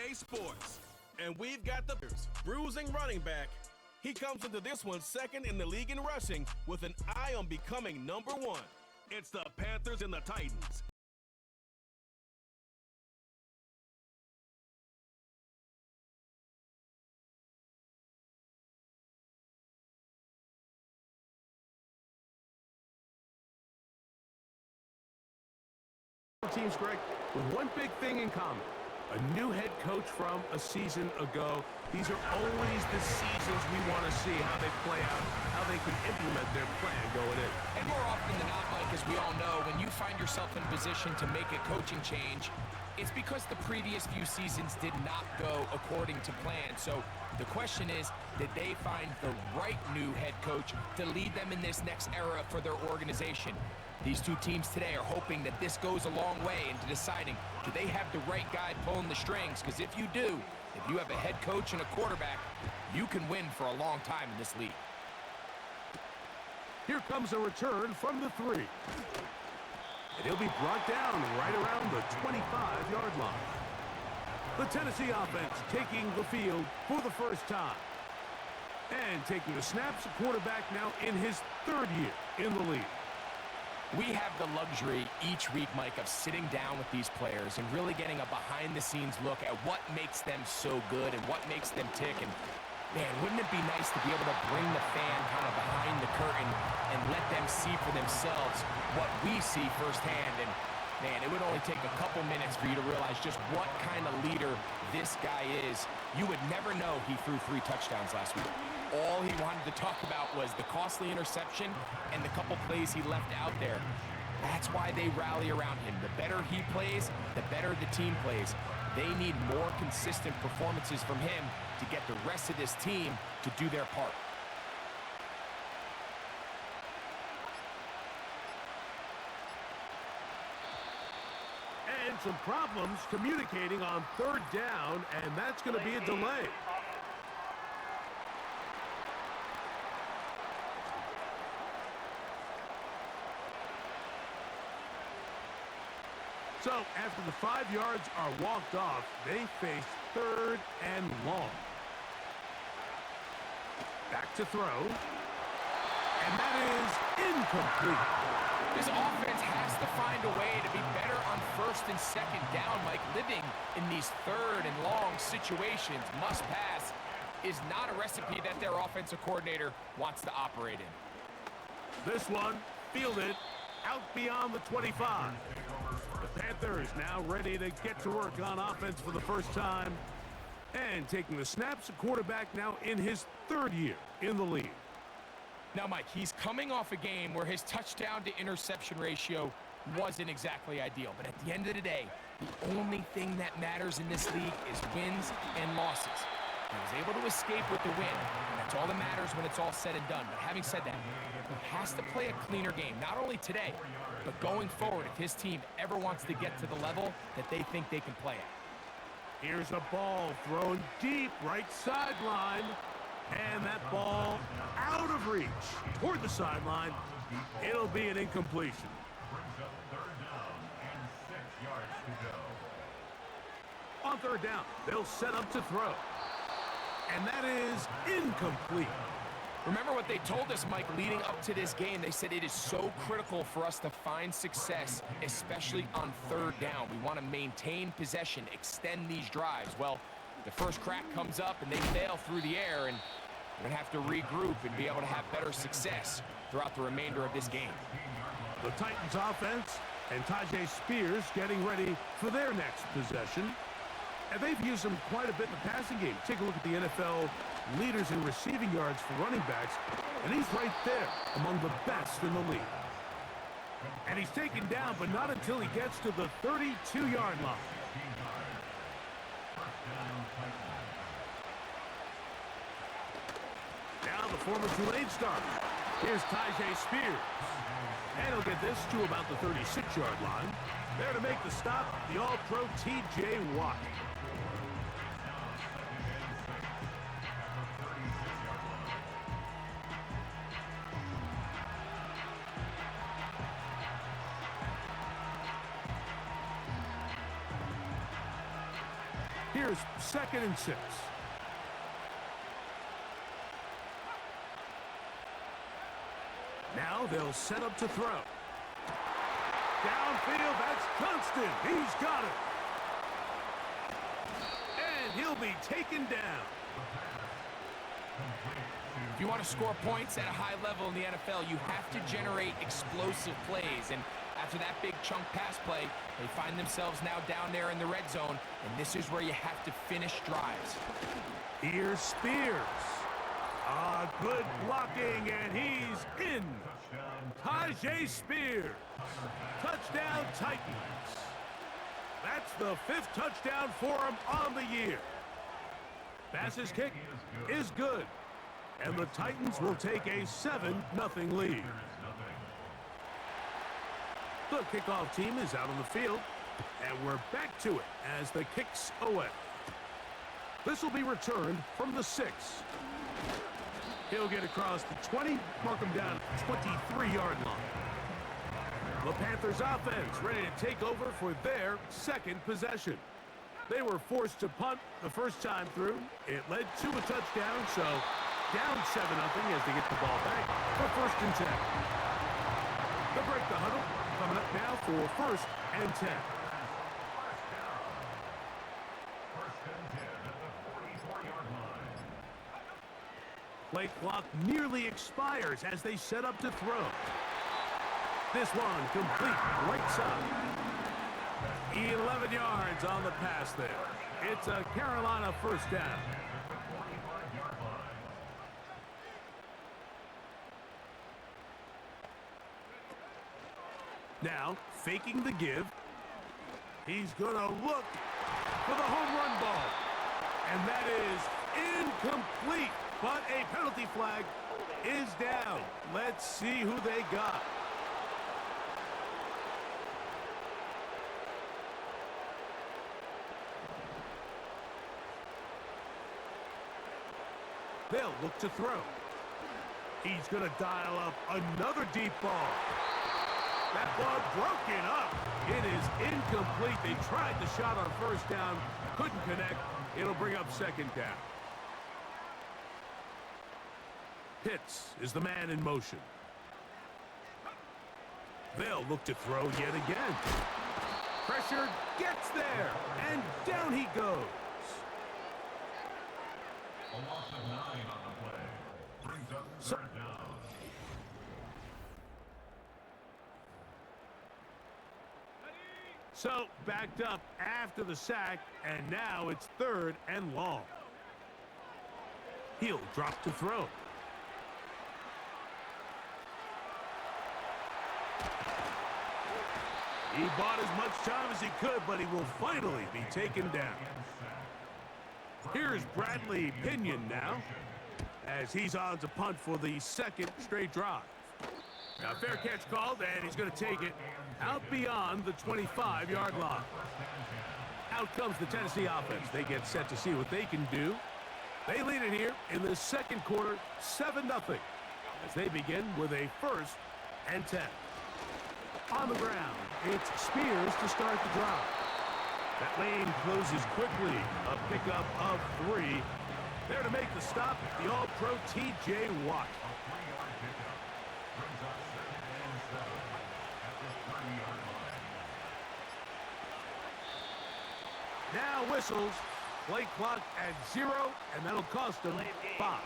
EA Sports. And we've got the bruising running back. He comes into this one second in the league in rushing with an eye on becoming number one. It's the Panthers and the Titans. Teams, Greg, with one big thing in common. A new head coach from a season ago. These are always the seasons we want to see how they play out, how they can implement their plan going in. And more often than not, Mike, as we all know, when you find yourself in a position to make a coaching change, it's because the previous few seasons did not go according to plan. So the question is, did they find the right new head coach to lead them in this next era for their organization? These two teams today are hoping that this goes a long way into deciding, do they have the right guy pulling the strings? Because if you do, if you have a head coach and a quarterback, you can win for a long time in this league. Here comes a return from the 3. And he'll be brought down right around the 25-yard line. The Tennessee offense taking the field for the first time. And taking the snaps, a quarterback now in his 3rd year in the league. We have the luxury each week, Mike, of sitting down with these players and really getting a behind-the-scenes look at what makes them so good and what makes them tick. And, man, wouldn't it be nice to be able to bring the fan kind of behind the curtain and let them see for themselves what we see firsthand? And, man, it would only take a couple minutes for you to realize just what kind of leader this guy is. You would never know he threw 3 touchdowns last week. All he wanted to talk about was the costly interception and the couple plays he left out there. That's why they rally around him. The better he plays, the better the team plays. They need more consistent performances from him to get the rest of this team to do their part. And some problems communicating on 3rd down, and that's going to be a delay. So, after the 5 yards are walked off, they face 3rd and long. Back to throw. And that is incomplete. This offense has to find a way to be better on 1st and 2nd down. Like, living in these 3rd and long situations, must pass, is not a recipe that their offensive coordinator wants to operate in. This one fielded out beyond the 25. The Panthers now ready to get to work on offense for the first time. And taking the snaps, a quarterback now in his 3rd year in the league. Now, Mike, he's coming off a game where his touchdown to interception ratio wasn't exactly ideal. But at the end of the day, the only thing that matters in this league is wins and losses. He was able to escape with the win. That's all that matters when it's all said and done. But having said that, he has to play a cleaner game, not only today, but going forward if his team ever wants to get to the level that they think they can play at. Here's a ball thrown deep right sideline. And that ball out of reach toward the sideline. It'll be an incompletion. Brings up 3rd down and 6 yards to go. On 3rd down, they'll set up to throw. And that is incomplete. Remember what they told us, Mike, leading up to this game. They said it is so critical for us to find success, especially on 3rd down. We want to maintain possession, extend these drives. Well, the first crack comes up and they fail through the air, and we're going to have to regroup and be able to have better success throughout the remainder of this game. The Titans offense and Tajay Spears getting ready for their next possession. And they've used him quite a bit in the passing game. Take a look at the NFL leaders in receiving yards for running backs, and he's right there among the best in the league. And he's taken down, but not until he gets to the 32-yard line. Now the former Tulane star. Here's Tajay Spears. And he'll get this to about the 36-yard line. There to make the stop, the All-Pro T.J. Watt. Here's 2nd and 6. Now they'll set up to throw. Downfield, that's Constant. He's got it. And he'll be taken down. If you want to score points at a high level in the NFL, you have to generate explosive plays. And after that big chunk pass play, they find themselves now down there in the red zone. And this is where you have to finish drives. Here's Spears. Good blocking, and he's in. Tajay Spears. Touchdown, Titans. That's the 5th touchdown for him on the year. Pass's kick is good. And the Titans will take a 7-0 lead. The kickoff team is out on the field, and we're back to it as the kick's away. This will be returned from the 6. He'll get across the 20, mark him down at the 23-yard line. The Panthers offense ready to take over for their 2nd possession. They were forced to punt the first time through. It led to a touchdown, so down 7-0 as they get the ball back for 1st and 10. They'll break the huddle. Coming up now for 1st and 10. Play clock nearly expires as they set up to throw. This one complete right side. 11 yards on the pass there. It's a Carolina 1st down. Now, faking the give. He's going to look for the home run ball. And that is incomplete. But a penalty flag is down. Let's see who they got. They'll look to throw. He's going to dial up another deep ball. That ball broken up. It is incomplete. They tried the shot on 1st down. Couldn't connect. It'll bring up 2nd down. Pitts is the man in motion. They'll look to throw yet again. Pressure gets there, and down he goes. A loss of 9 on the play. Brings up 3rd down. So, backed up after the sack, and now it's 3rd and long. He'll drop to throw. He bought as much time as he could, but he will finally be taken down. Here's Bradley Pinion now, as he's on to punt for the 2nd straight drive. Now, fair catch called, and he's going to take it out beyond the 25-yard line. Out comes the Tennessee offense. They get set to see what they can do. They lead it here in the 2nd quarter, 7-0, as they begin with a 1st and 10. On the ground, it's Spears to start the drive. That lane closes quickly. A pickup of 3. There to make the stop, the All-Pro T.J. Watt. A 3-yard pickup. Brings up 2nd and 7 at the 30-yard line. Now whistles. Play clock at 0, and that'll cost them 5.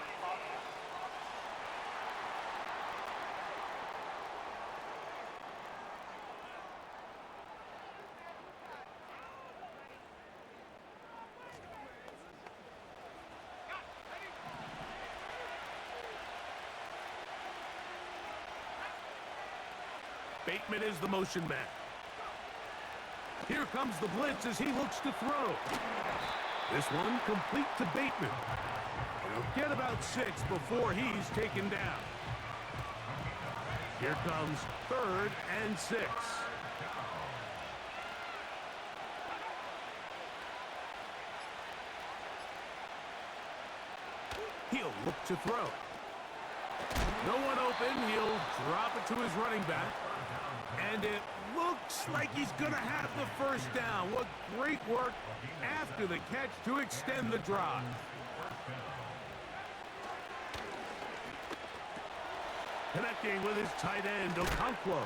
Bateman is the motion man. Here comes the blitz as he looks to throw. This one complete to Bateman. He'll get about 6 before he's taken down. Here comes 3rd and 6. He'll look to throw. No one open. He'll drop it to his running back. And it looks Looks like he's going to have the first down. What great work after the catch to extend the drive. Connecting with his tight end, Okonkwo.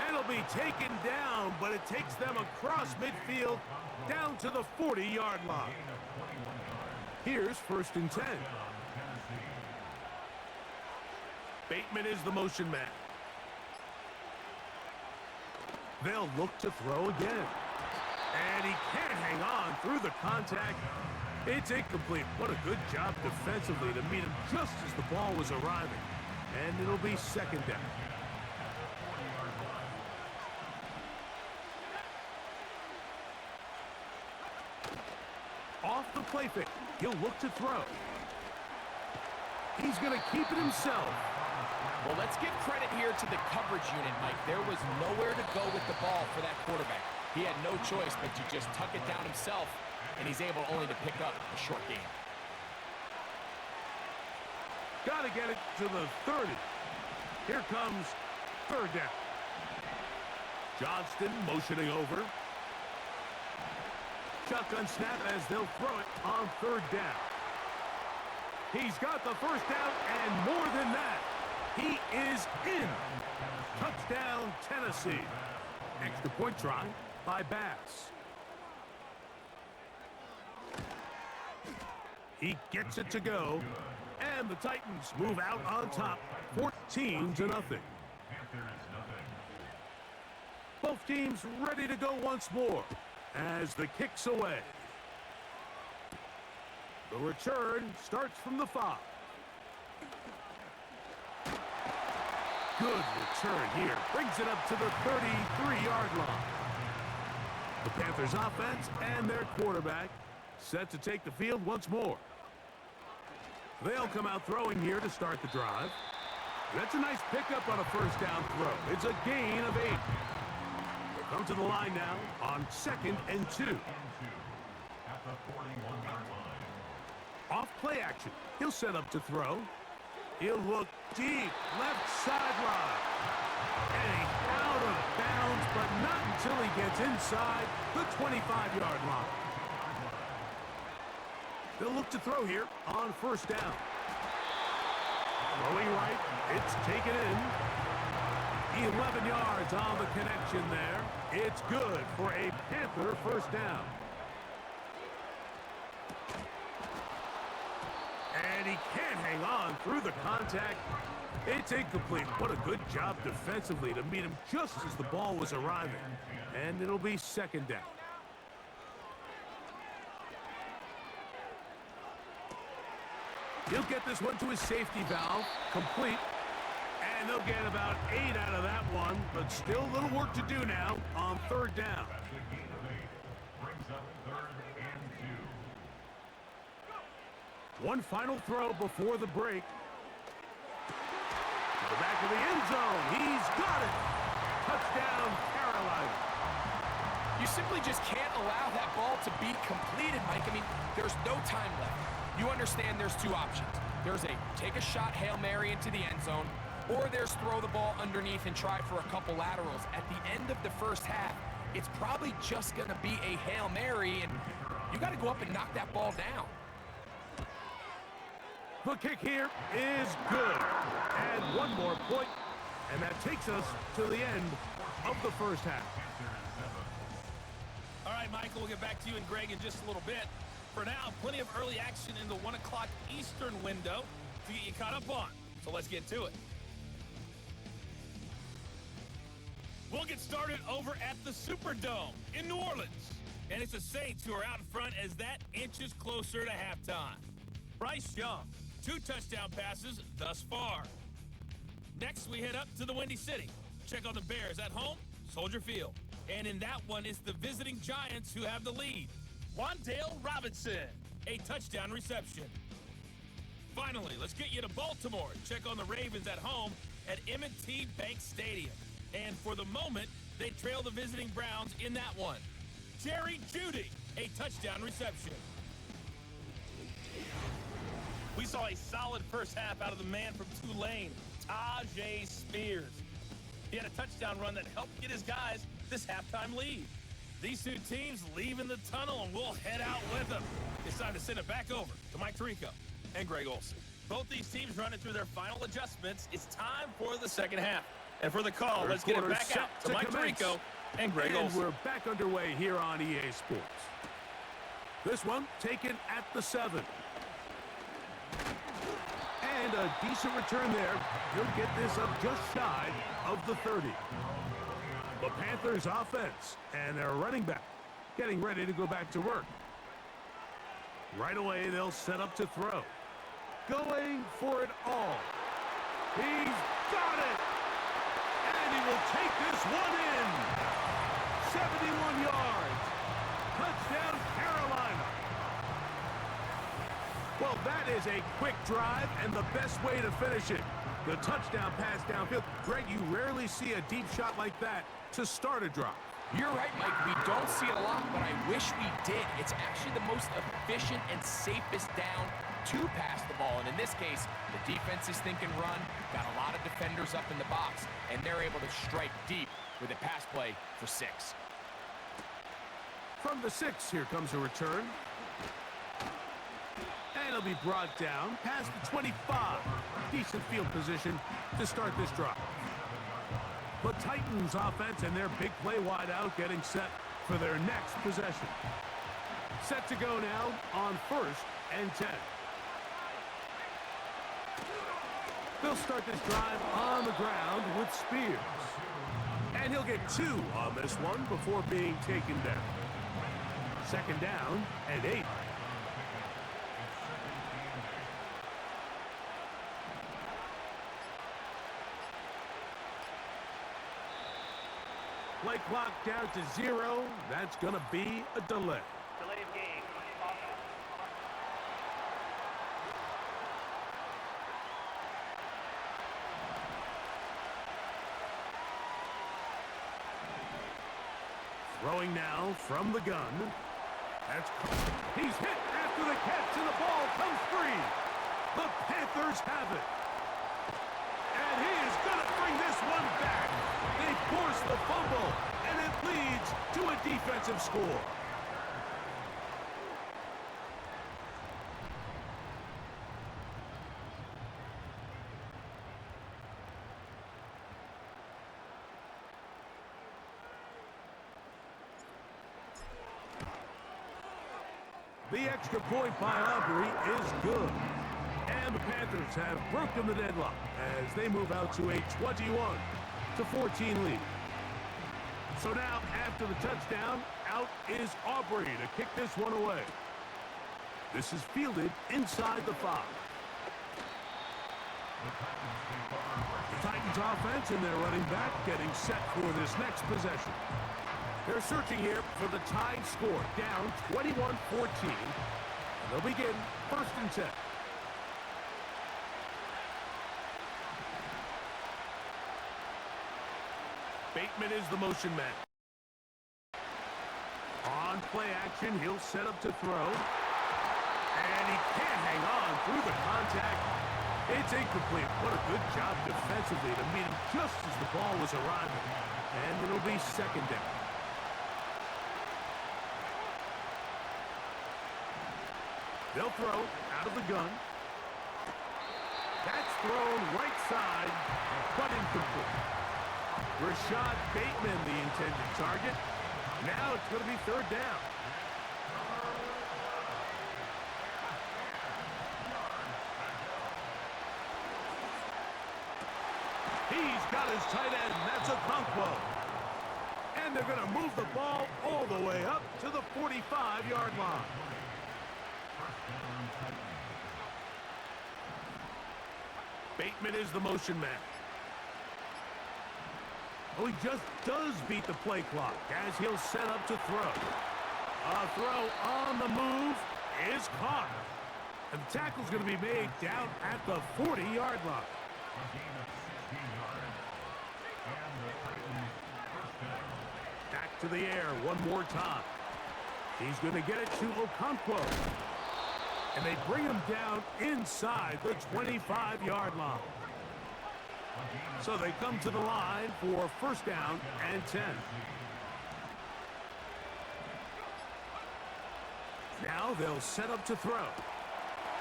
And it'll be taken down, but it takes them across midfield down to the 40-yard line. Here's 1st and 10. Bateman is the motion man. They'll look to throw again. And he can't hang on through the contact. It's incomplete. What a good job defensively to meet him just as the ball was arriving. And it'll be 2nd down. Off the play fake. He'll look to throw. He's going to keep it himself. Well, let's give credit here to the coverage unit, Mike. There was nowhere to go with the ball for that quarterback. He had no choice but to just tuck it down himself, and he's able only to pick up a short gain. Got to get it to the 30. Here comes 3rd down. Johnston motioning over. Shotgun snap as they'll throw it on 3rd down. He's got the first down and more than that. He is in. Touchdown, Tennessee. Extra point try by Bass. He gets it to go. And the Titans move out on top, 14-0. Both teams ready to go once more as the kick's away. The return starts from the 5. Good return here. Brings it up to the 33-yard line. The Panthers offense and their quarterback set to take the field once more. They'll come out throwing here to start the drive. That's a nice pickup on a 1st down throw. It's a gain of 8. They come to the line now on 2nd and 2. Off play action. He'll set up to throw. He'll look deep, left sideline. And he's out of bounds, but not until he gets inside the 25-yard line. They'll look to throw here on 1st down. Throwing right, it's taken in. 11 yards on the connection there. It's good for a Panther 1st down. And he can't hang on through the contact. It's incomplete. What a good job defensively to meet him just as the ball was arriving. And it'll be 2nd down. He'll get this one to his safety valve, complete. And they'll get about 8 out of that one, but still a little work to do now on 3rd down. One final throw before the break. To the back of the end zone. He's got it. Touchdown, Carolina. You simply just can't allow that ball to be completed, Mike. I mean, there's no time left. You understand there's 2 options. There's a take a shot Hail Mary into the end zone, or there's throw the ball underneath and try for a couple laterals. At the end of the 1st half, it's probably just going to be a Hail Mary, and you got to go up and knock that ball down. The kick here is good. And one more point, and that takes us to the end of the 1st half. All right, Michael, we'll get back to you and Greg in just a little bit. For now, plenty of early action in the 1 o'clock Eastern window to get you caught up on. So let's get to it. We'll get started over at the Superdome in New Orleans. And it's the Saints who are out in front as that inches closer to halftime. Bryce Young, 2 touchdown passes thus far. Next, we head up to the Windy City. Check on the Bears at home, Soldier Field. And in that one, it's the visiting Giants who have the lead. Wandale Robinson, a touchdown reception. Finally, let's get you to Baltimore. Check on the Ravens at home at M&T Bank Stadium. And for the moment, they trail the visiting Browns in that one. Jerry Jeudy, a touchdown reception. We saw a solid 1st half out of the man from Tulane, Tajay Spears. He had a touchdown run that helped get his guys this halftime lead. These two teams leave in the tunnel, and we'll head out with them. It's time to send it back over to Mike Tirico and Greg Olsen. Both these teams running through their final adjustments. It's time for the second half. And for the call, let's get it back out to Mike Tirico and Greg Olsen. We're back underway here on EA Sports. This one taken at the 7. And a decent return there. He'll get this up just shy of the 30. The Panthers offense and their running back getting ready to go back to work. Right away, they'll set up to throw. Going for it all. He's got it! And he will take this one in. 71 yards. Touchdown, Carolina. Well, that is a quick drive and the best way to finish it. The touchdown pass downfield. Greg, you rarely see a deep shot like that to start a drive. You're right, Mike. We don't see it a lot, but I wish we did. It's actually the most efficient and safest down to pass the ball. And in this case, the defense is thinking run, got a lot of defenders up in the box, and they're able to strike deep with a pass play for 6. From the 6, here comes a return. And it'll be brought down past the 25. Decent field position to start this drive. The Titans offense and their big play wide out getting set for their next possession. Set to go now on 1st and 10. They'll start this drive on the ground with Spears. And he'll get 2 on this one before being taken down. 2nd down and 8. Play clock down to 0. That's going to be a delay. Delay of game. Throwing now from the gun. He's hit after the catch, and the ball comes free. The Panthers have it. And he is going to bring this one back. They force the fumble, and it leads to a defensive score. The extra point by Aubrey is good. And the Panthers have broken the deadlock as they move out to a 21-14 lead. So now, after the touchdown, out is Aubrey to kick this one away. This is fielded inside the 5. The Titans offense and their running back getting set for this next possession. They're searching here for the tied score, down 21-14. And they'll begin 1st and 10. Bateman is the motion man. On play action, he'll set up to throw. And he can't hang on through the contact. It's incomplete. What a good job defensively to meet him just as the ball was arriving. And it'll be 2nd down. They'll throw out of the gun. That's thrown right side, but incomplete. Rashad Bateman, the intended target. Now it's going to be 3rd down. He's got his tight end. That's a Okonkwo. And they're going to move the ball all the way up to the 45-yard line. Bateman is the motion man. Oh, he just does beat the play clock as he'll set up to throw. A throw on the move is caught. And the tackle's going to be made down at the 40-yard line. Back to the air one more time. He's going to get it to Okonkwo. And they bring him down inside the 25-yard line. So they come to the line for first down and 10. Now they'll set up to throw.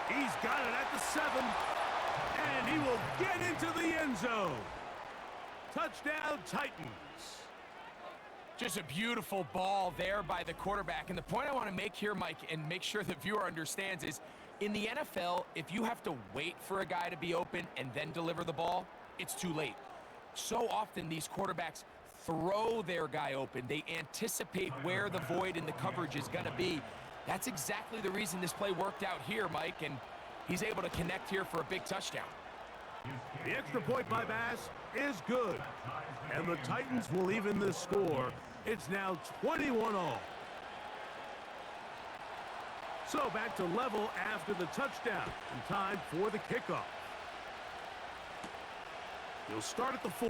He's got it at the 7. And he will get into the end zone. Touchdown, Titans. Just a beautiful ball there by the quarterback. And the point I want to make here, Mike, and make sure the viewer understands is, in the NFL, if you have to wait for a guy to be open and then deliver the ball, it's too late. So often these quarterbacks throw their guy open. They anticipate where the void in the coverage is going to be. That's exactly the reason this play worked out here, Mike, and he's able to connect here for a big touchdown. The extra point by Bass is good. And the Titans will even the score. It's now 21-all. So back to level after the touchdown. And time for the kickoff. He'll start at the 4.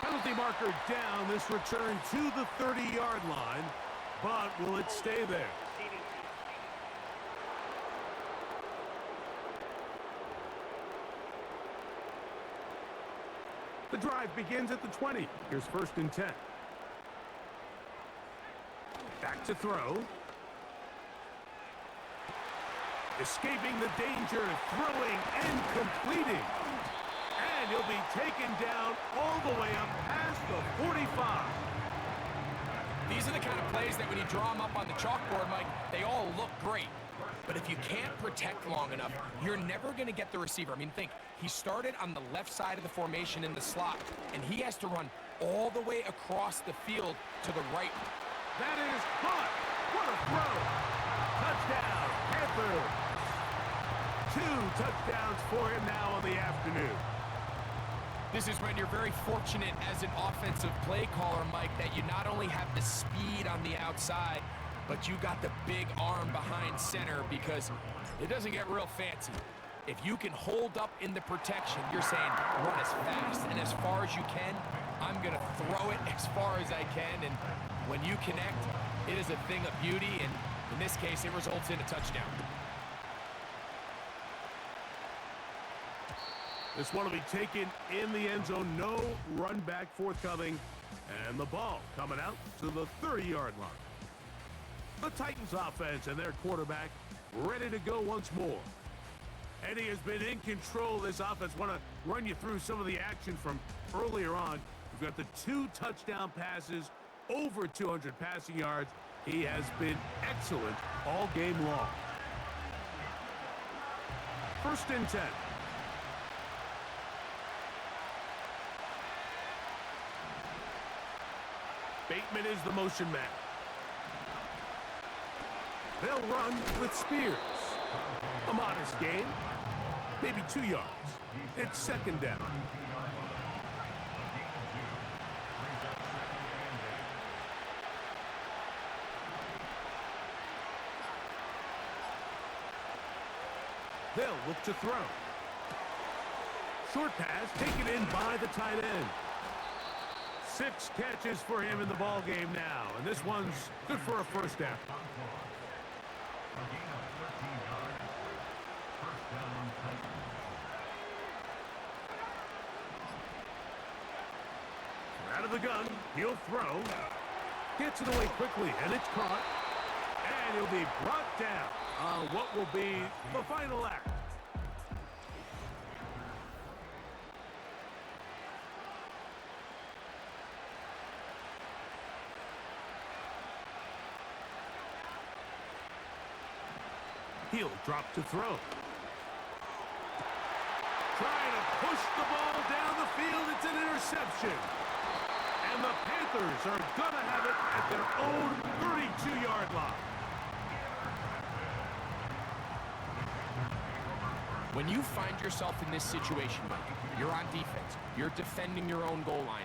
Penalty marker down. This return to the 30-yard line. But will it stay there? The drive begins at the 20. Here's first and 10. Back to throw. Escaping the danger, throwing and completing. And he'll be taken down all the way up past the 45. These are the kind of plays that when you draw them up on the chalkboard, Mike, they all look great. But if you can't protect long enough, you're never going to get the receiver. I mean, think, he started on the left side of the formation in the slot, and he has to run all the way across the field to the right. That is caught. What a throw. Touchdown, Panthers. 2 touchdowns for him now on the afternoon. This is when you're very fortunate as an offensive play caller, Mike, that you not only have the speed on the outside, but you got the big arm behind center, because it doesn't get real fancy. If you can hold up in the protection, you're saying run as fast and as far as you can. I'm going to throw it as far as I can, and when you connect, it is a thing of beauty, and in this case, it results in a touchdown. This one will be taken in the end zone. No run back forthcoming. And the ball coming out to the 30-yard line. The Titans offense and their quarterback ready to go once more. And he has been in control of this offense. Want to run you through some of the action from earlier on. We've got the 2 touchdown passes, over 200 passing yards. He has been excellent all game long. First and 10. Bateman is the motion man. They'll run with Spears. A modest gain, maybe 2 yards. It's second down. They'll look to throw. Short pass taken in by the tight end. 6 catches for him in the ball game now, and this one's good for a first down. Out of the gun, he'll throw. Gets it away quickly, and it's caught. And he'll be brought down on what will be the final act. He'll drop to throw. Trying to push the ball down the field. It's an interception. And the Panthers are going to have it at their own 32-yard line. When you find yourself in this situation, Mike, you're on defense, you're defending your own goal line,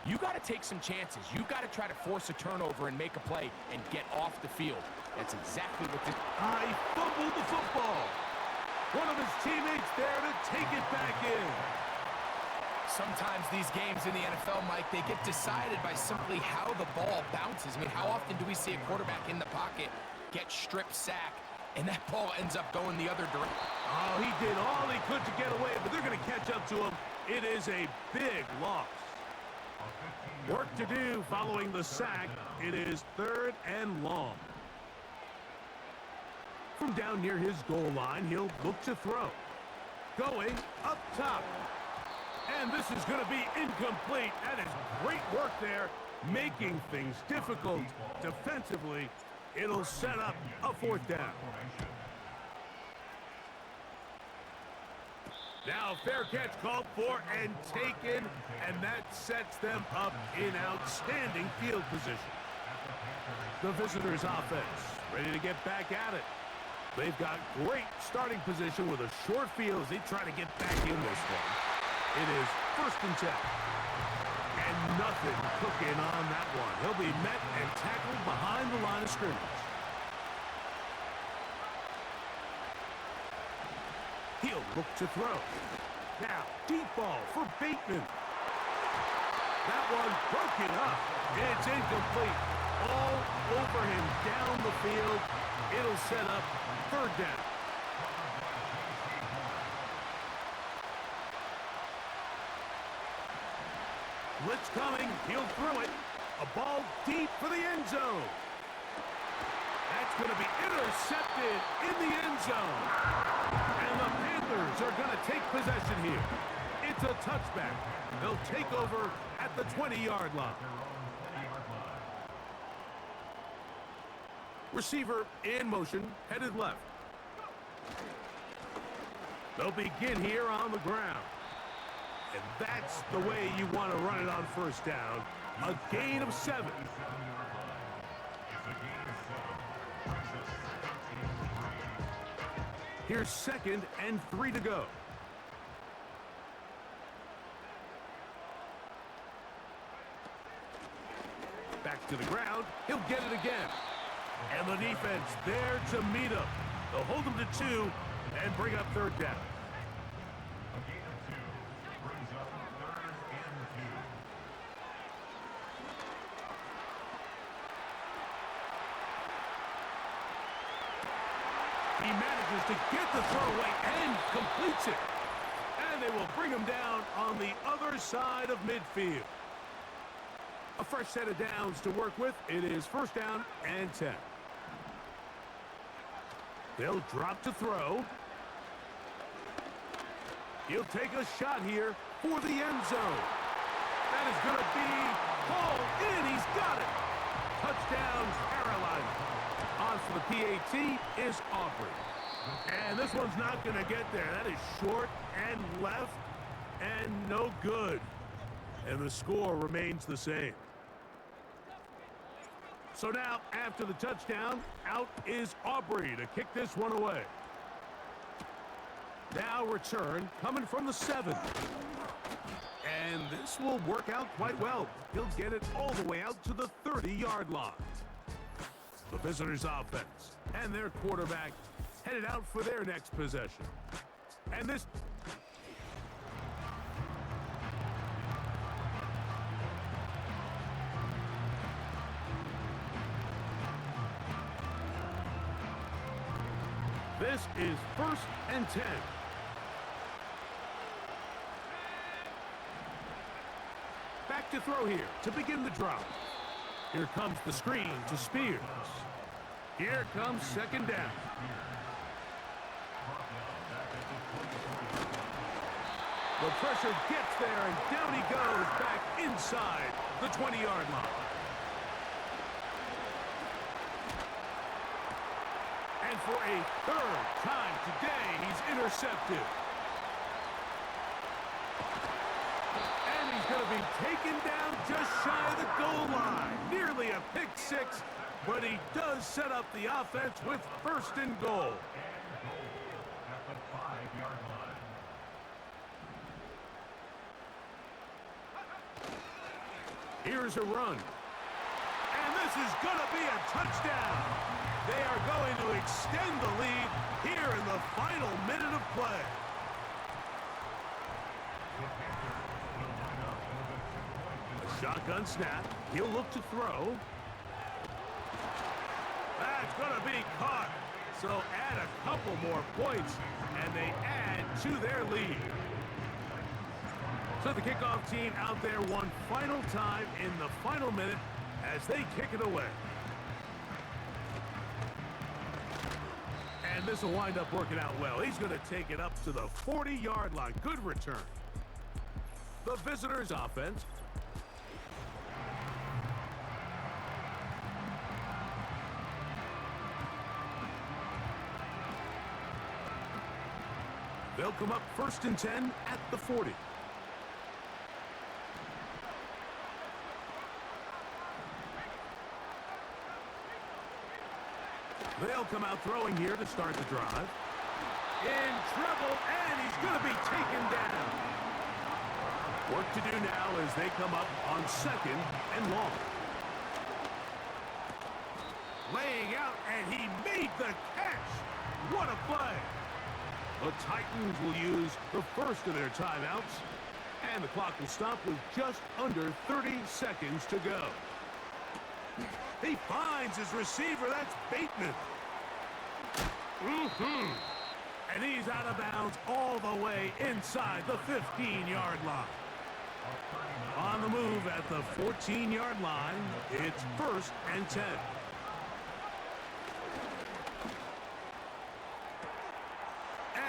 you got to take some chances. You got to try to force a turnover and make a play and get off the field. That's exactly what this... He fumbled the football. One of his teammates there to take it back in. Sometimes these games in the NFL, Mike, they get decided by simply how the ball bounces. I mean, how often do we see a quarterback in the pocket get strip sack and that ball ends up going the other direction. Oh, he did all he could to get away, but they're going to catch up to him. It is a big loss. Work to do following the sack. It is 3rd and long. From down near his goal line, he'll look to throw. Going up top. And this is going to be incomplete. That is great work there, making things difficult defensively. It'll set up a 4th down. Now fair catch called for and taken, and that sets them up in outstanding field position. The visitors' offense ready to get back at it. They've got great starting position with a short field as they try to get back in this one. It is 1st and 10. And nothing cooking on that one. He'll be met and tackled behind the line of scrimmage. He'll look to throw. Now, deep ball for Bateman. That one broken up. It's incomplete. All over him down the field. It'll set up 3rd down. Blitz coming. He'll throw it. A ball deep for the end zone. That's going to be intercepted in the end zone. And the Panthers are going to take possession here. It's a touchback. They'll take over at the 20-yard line. Receiver in motion, headed left. They'll begin here on the ground. And that's the way you want to run it on 1st down. A gain of 7. Here's 2nd and 3 to go. Back to the ground. He'll get it again. And the defense there to meet him. They'll hold him to 2 and bring up 3rd down. A gain of 2 brings up 3rd and 2. He manages to get the throw away and completes it. And they will bring him down on the other side of midfield. A fresh set of downs to work with. It is 1st down and 10. They'll drop to throw. He'll take a shot here for the end zone. That is going to be hauled in. He's got it. Touchdown, Carolina. On for the PAT is Aubrey. And this one's not going to get there. That is short and left and no good. And the score remains the same. So now, after the touchdown, out is Aubrey to kick this one away. Now return coming from the 7. And this will work out quite well. He'll get it all the way out to the 30-yard line. The visitors' offense and their quarterback headed out for their next possession. And this... This is 1st and 10. Back to throw here to begin the drop. Here comes the screen to Spears. Here comes 2nd down. The pressure gets there, and down he goes back inside the 20-yard line. And for a 3rd time today, he's intercepted. And he's going to be taken down just shy of the goal line. Nearly a pick 6, but he does set up the offense with 1st and goal. At the 5-yard line. Here's a run. And this is going to be a touchdown. They are going to extend the lead here in the final minute of play. A shotgun snap. He'll look to throw. That's going to be caught. So add a couple more points, and they add to their lead. So the kickoff team out there one final time in the final minute as they kick it away. And this will wind up working out well. He's going to take it up to the 40-yard line. Good return. The visitors' offense. They'll come up 1st and 10 at the 40. They'll come out throwing here to start the drive. In trouble, and he's going to be taken down. Work to do now as they come up on 2nd and long. Laying out, and he made the catch. What a play. The Titans will use the first of their timeouts, and the clock will stop with just under 30 seconds to go. He finds his receiver. That's Bateman. And he's out of bounds all the way inside the 15-yard line. On the move at the 14-yard line, it's 1st and 10.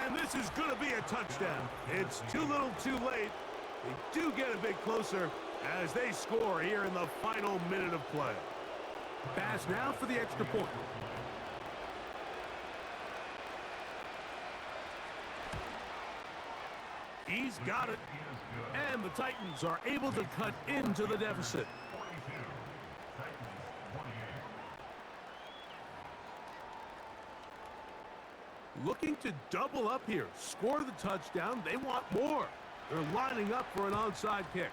And this is going to be a touchdown. It's too little too late. They do get a bit closer as they score here in the final minute of play. Pass now for the extra point. He's got it. And the Titans are able to cut into the deficit. Looking to double up here. Score the touchdown. They want more. They're lining up for an onside kick.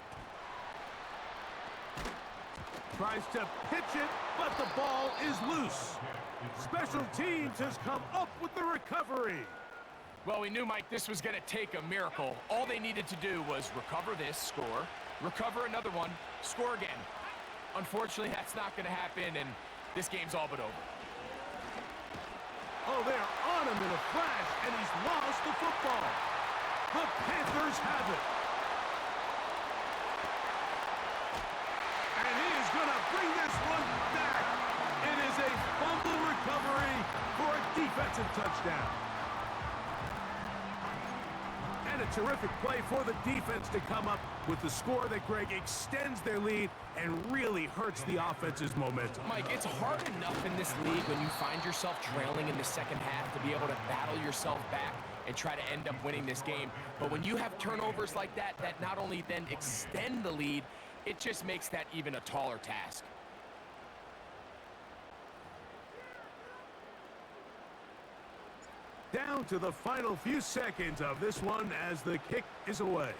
Tries to pitch it, but the ball is loose. Special teams has come up with the recovery. Well, we knew, Mike, this was going to take a miracle. All they needed to do was recover this, score, recover another one, score again. Unfortunately, that's not going to happen, and this game's all but over. Oh, they're on him in a flash, and he's lost the football. The Panthers have it. And he is going to bring this one back. It is a fumble recovery for a defensive touchdown. And a terrific play for the defense to come up with the score that, Greg, extends their lead and really hurts the offense's momentum. Mike, it's hard enough in this league when you find yourself trailing in the second half to be able to battle yourself back and try to end up winning this game. But when you have turnovers like that not only then extend the lead, it just makes that even a taller task. Down to the final few seconds of this one as the kick is away.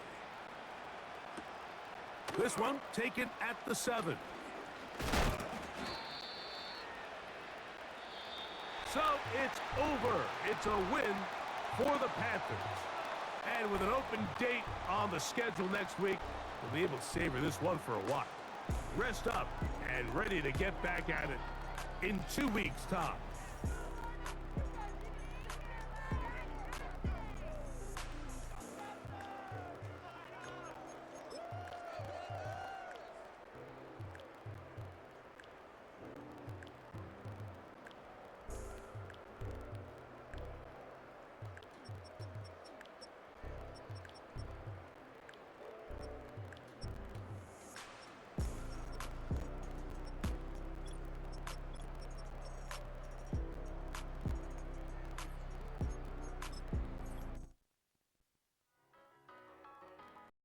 This one taken at the 7. So it's over. It's a win for the Panthers. And with an open date on the schedule next week, we'll be able to savor this one for a while. Rest up and ready to get back at it in 2 weeks' time.